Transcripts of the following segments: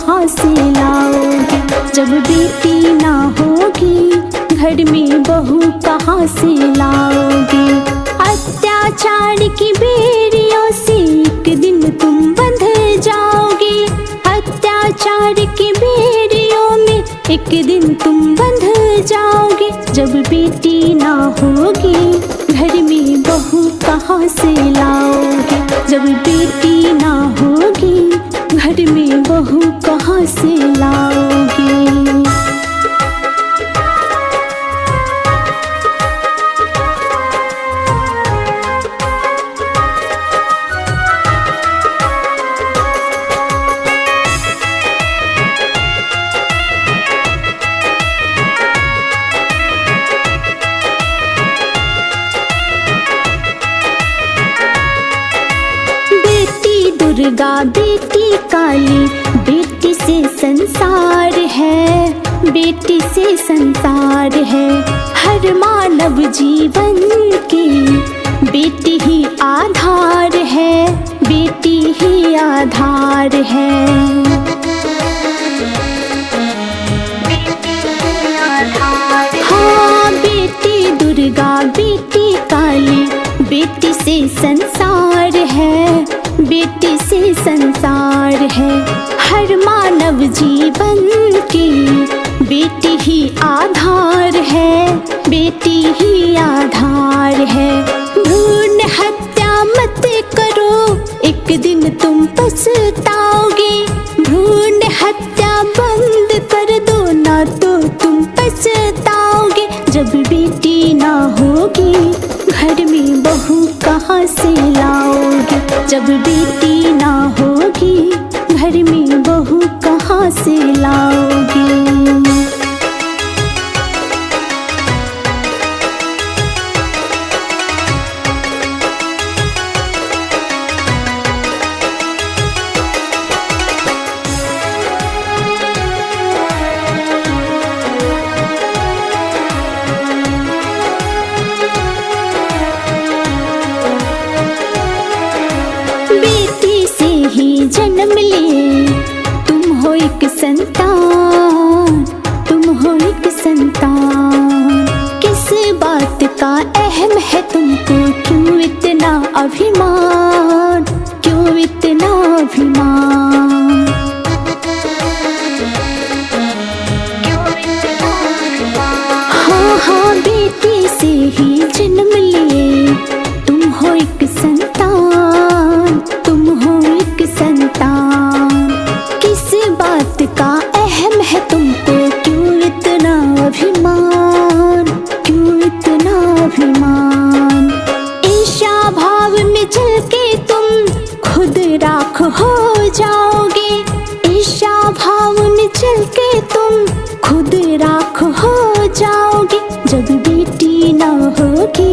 कहाँ से लाओगे? जब बेटी ना होगी घर में बहू कहाँ से लाओगे? अत्याचार की बेड़ियों से एक दिन तुम बंध जाओगे। अत्याचार की बेड़ियों में एक दिन तुम बंध जाओगे। जब बेटी ना होगी घर में बहू कहाँ से लाओगे? जब बेटी ना होगी घर में बहू कहाँ से लाओगे? दुर्गा बेटी काली, बेटी से संसार है, बेटी से संसार है। हर मानव जीवन की बेटी ही आधार है, बेटी ही आधार है। हाँ, बेटी दुर्गा बेटी काली, बेटी से संसार है, बेटी से संसार है। हर मानव जीवन की बेटी ही आधार है, बेटी ही आधार है। भ्रूण हत्या मत करो, एक दिन तुम पछताओगे। भ्रूण हत्या बंद कर दो ना तो तुम पछताओगे। जब बेटी ना होगी घर में बहू कहाँ से लाओगे? जब बेटी ना होगी घर में बहू कहाँ से लाओगे? बेटी से ही जन्म लिए तुम हो एक संतान, तुम हो एक संतान। किस बात का अहम है तुमको? क्यों इतना अभिमान, क्यों इतना अभिमान? हाँ हाँ, बेटी से ही जन्म लिए तुम हो एक संतान, तुम हो एक संतान। किस बात का अहम है तुमको? क्यों इतना अभिमान, क्यों इतना अभिमान? ईर्ष्या भाव में जल के तुम खुद राख हो जाओगे। ईर्ष्या भाव में जल के तुम खुद राख हो जाओगे। जब बेटी ना होगी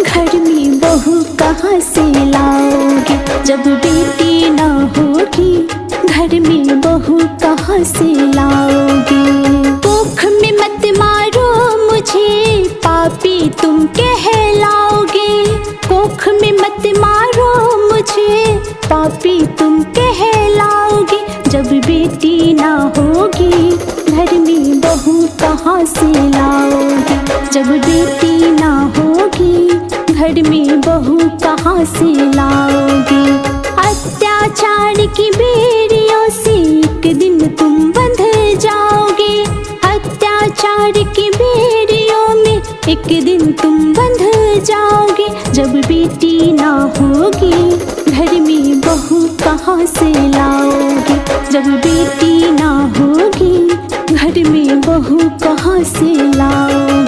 घर में बहू कहाँ से लाओगे? जब बेटी ना होगी घर में बहू कहाँ से लाओगे? कोख में मत मारो मुझे, पापी तुम कहलाओगे। कोख में मत मारो मुझे, पापी तुम कहलाओगे। जब बेटी ना होगी घर में बहू कहाँ से लाओगे? जब बेटी ना होगी घर में बहू कहाँ से लाओगे? अत्याचार की बेड़ियों से एक दिन तुम बंध जाओगे। अत्याचार की बेड़ियों में एक दिन तुम बंध जाओगे। जब बेटी ना होगी घर में बहू कहाँ से लाओगे? जब बेटी ना होगी घर में बहू कहाँ से लाओगे?